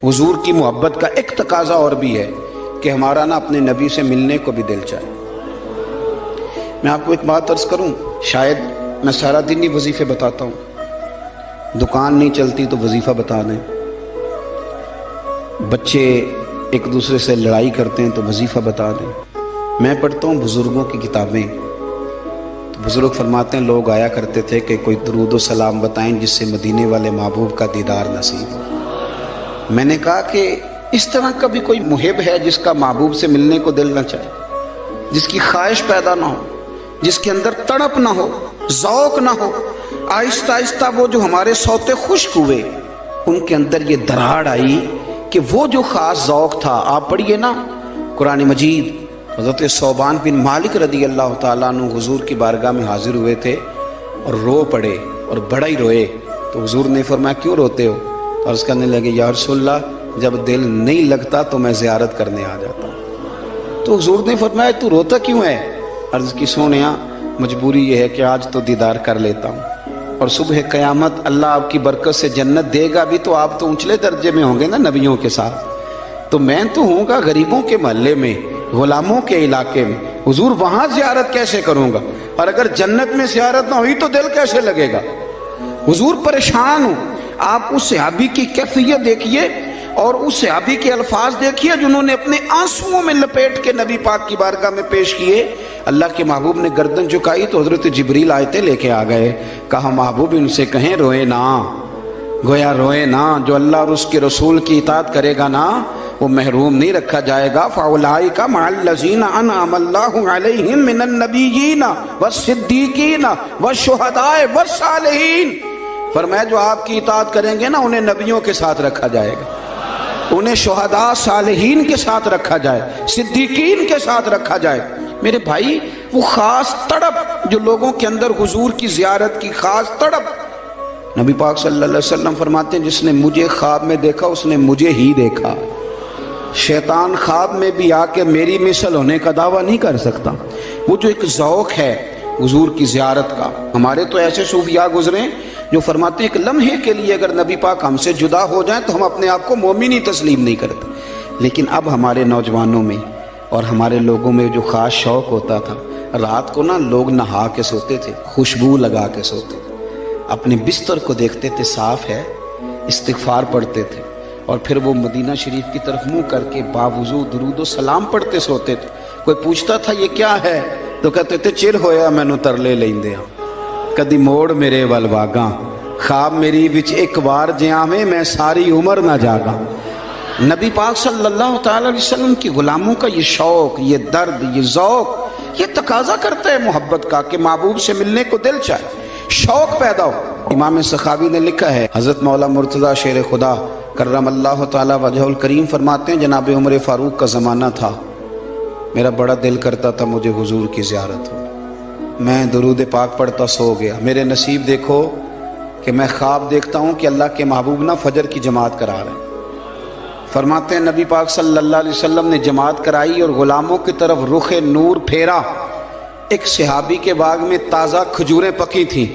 حضور کی محبت کا ایک تقاضا اور بھی ہے کہ ہمارا نا اپنے نبی سے ملنے کو بھی دل چاہے۔ میں آپ کو ایک بات عرض کروں، شاید میں سارا دن ہی وظیفے بتاتا ہوں، دکان نہیں چلتی تو وظیفہ بتا دیں، بچے ایک دوسرے سے لڑائی کرتے ہیں تو وظیفہ بتا دیں۔ میں پڑھتا ہوں بزرگوں کی کتابیں، تو بزرگ فرماتے ہیں لوگ آیا کرتے تھے کہ کوئی درود و سلام بتائیں جس سے مدینے والے محبوب کا دیدار نصیب ہو۔ میں نے کہا کہ اس طرح کا بھی کوئی محب ہے جس کا محبوب سے ملنے کو دل نہ چاہے، جس کی خواہش پیدا نہ ہو، جس کے اندر تڑپ نہ ہو، ذوق نہ ہو۔ آہستہ آہستہ وہ جو ہمارے سوتے خشک ہوئے ان کے اندر یہ دراڑ آئی کہ وہ جو خاص ذوق تھا، آپ پڑھیے نا قرآن مجید، حضرت ثوبان بن مالک رضی اللہ تعالیٰ عنہ حضور کی بارگاہ میں حاضر ہوئے تھے اور رو پڑے اور بڑا ہی روئے، تو حضور نے فرمایا کیوں روتے ہو؟ اور اس کہنے لگے یا رسول اللہ جب دل نہیں لگتا تو میں زیارت کرنے آ جاتا ہوں۔ تو حضور نے فرمایا تو روتا کیوں ہے؟ عرض کی سونیا مجبوری یہ ہے کہ آج تو دیدار کر لیتا ہوں، اور صبح قیامت اللہ آپ کی برکت سے جنت دے گا بھی تو آپ تو اونچلے درجے میں ہوں گے نا نبیوں کے ساتھ، تو میں تو ہوں گا غریبوں کے محلے میں، غلاموں کے علاقے میں، حضور وہاں زیارت کیسے کروں گا؟ اور اگر جنت میں زیارت نہ ہوئی تو دل کیسے لگے گا؟ حضور پریشان ہوں۔ آپ اس صحابی کی کیفیت دیکھیے اور اس صحابی کے الفاظ دیکھیے جنہوں نے اپنے آنسوؤں میں لپیٹ کے نبی پاک کی بارگاہ میں پیش کیے۔ اللہ کے محبوب نے گردن جھکائی تو حضرت جبریل آیتیں لے کے آ گئے، کہا محبوب ان سے کہیں روئے نہ، گویا روئے نہ، جو اللہ اور اس کے رسول کی اطاعت کرے گا نا وہ محروم نہیں رکھا جائے گا۔ فَأُولَٰئِکَ مَعَ الَّذِينَ أَنْعَمَ اللَّهُ عَلَيْهِم مِّنَ النَّبِيِّينَ وَالصِّدِّيقِينَ وَالشُّهَدَاءِ وَالصَّالِحِينَ۔ فرمایا جو آپ کی اطاعت کریں گے نا انہیں نبیوں کے ساتھ رکھا جائے گا، انہیں شہداء صالحین کے ساتھ رکھا جائے، صدیقین کے ساتھ رکھا جائے۔ میرے بھائی وہ خاص تڑپ جو لوگوں کے اندر حضور کی زیارت کی خاص تڑپ، نبی پاک صلی اللہ علیہ وسلم فرماتے ہیں جس نے مجھے خواب میں دیکھا اس نے مجھے ہی دیکھا۔ شیطان خواب میں بھی آ کے میری مثل ہونے کا دعویٰ نہیں کر سکتا۔ وہ جو ایک ذوق ہے حضور کی زیارت کا، ہمارے تو ایسے صوفیاء گزرے جو فرماتے ہیں ایک لمحے کے لیے اگر نبی پاک ہم سے جدا ہو جائیں تو ہم اپنے آپ کو مومن ہی تسلیم نہیں کرتے۔ لیکن اب ہمارے نوجوانوں میں اور ہمارے لوگوں میں جو خاص شوق ہوتا تھا، رات کو نا لوگ نہا کے سوتے تھے، خوشبو لگا کے سوتے تھے، اپنے بستر کو دیکھتے تھے صاف ہے، استغفار پڑھتے تھے، اور پھر وہ مدینہ شریف کی طرف منہ کر کے باوضو درود و سلام پڑھتے سوتے تھے۔ کوئی پوچھتا تھا یہ کیا ہے تو کہتے تھے چر ہویا مینوں ترلے لیندے ہاں، کدی موڑ میرے ول واگاں، خواب میری وچ ایک بار جے آویں میں ساری عمر نہ جاگاں۔ نبی پاک صلی اللہ تعالی علیہ وسلم کی غلاموں کا یہ شوق، یہ درد، یہ ذوق، یہ تقاضا کرتا ہے محبت کا کہ محبوب سے ملنے کو دل چاہے، شوق پیدا ہو۔ امام سخاوی نے لکھا ہے، حضرت مولا مرتضیٰ شیر خدا کرم اللہ تعالی وجہ الکریم فرماتے ہیں جناب عمر فاروق کا زمانہ تھا، میرا بڑا دل کرتا تھا مجھے حضور کی زیارت ہو، میں درود پاک پڑھتا سو گیا، میرے نصیب دیکھو کہ میں خواب دیکھتا ہوں کہ اللہ کے محبوب نہ فجر کی جماعت کرا رہے ہیں۔ فرماتے ہیں نبی پاک صلی اللہ علیہ وسلم نے جماعت کرائی اور غلاموں کی طرف رخ نور پھیرا، ایک صحابی کے باغ میں تازہ کھجوریں پکی تھیں،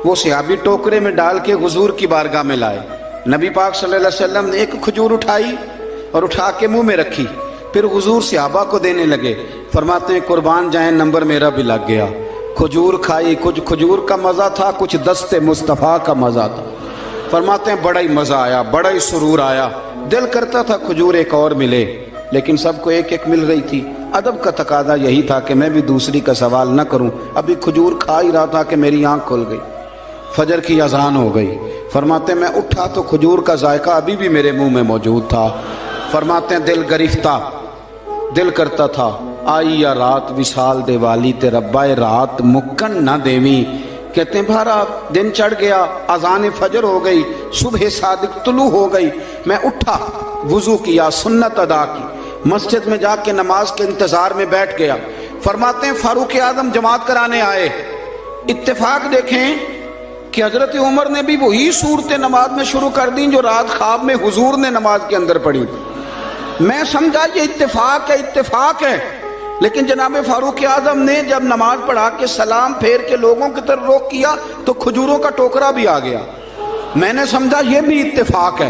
وہ صحابی ٹوکرے میں ڈال کے حضور کی بارگاہ میں لائے۔ نبی پاک صلی اللہ علیہ وسلم نے ایک کھجور اٹھائی اور اٹھا کے منہ میں رکھی، پھر حضور صحابہ کو دینے لگے۔ فرماتے ہیں قربان جائیں نمبر میرا بھی لگ گیا، کھجور کھائی، کچھ کھجور کا مزہ تھا، کچھ دست مصطفیٰ کا مزہ تھا۔ فرماتے ہیں بڑا ہی مزہ آیا، بڑا ہی سرور آیا، دل کرتا تھا کھجور ایک اور ملے، لیکن سب کو ایک ایک مل رہی تھی۔ ادب کا تقاضا یہی تھا کہ میں بھی دوسری کا سوال نہ کروں، ابھی کھجور کھا ہی رہا تھا کہ میری آنکھ کھل گئی، فجر کی اذان ہو گئی۔ فرماتے ہیں میں اٹھا تو کھجور کا ذائقہ ابھی بھی میرے منہ میں موجود تھا۔ فرماتے ہیں دل گرفتہ، دل کرتا تھا آئی یا رات وصال دے والی تے ربا رات مکن نہ دیویں۔ کہتے ہیں بھارا دن چڑھ گیا، اذان فجر ہو گئی، صبح صادق طلوع ہو گئی، میں اٹھا، وضو کیا، سنت ادا کی، مسجد میں جا کے نماز کے انتظار میں بیٹھ گیا۔ فرماتے ہیں فاروق اعظم جماعت کرانے آئے، اتفاق دیکھیں کہ حضرت عمر نے بھی وہی صورتیں نماز میں شروع کر دیں جو رات خواب میں حضور نے نماز کے اندر پڑھی تھی۔ میں سمجھا یہ اتفاق ہے، اتفاق ہے، لیکن جناب فاروق اعظم نے جب نماز پڑھا کے سلام پھیر کے لوگوں کی طرف رخ کیا تو کھجوروں کا ٹوکرا بھی آ گیا۔ میں نے سمجھا یہ بھی اتفاق ہے،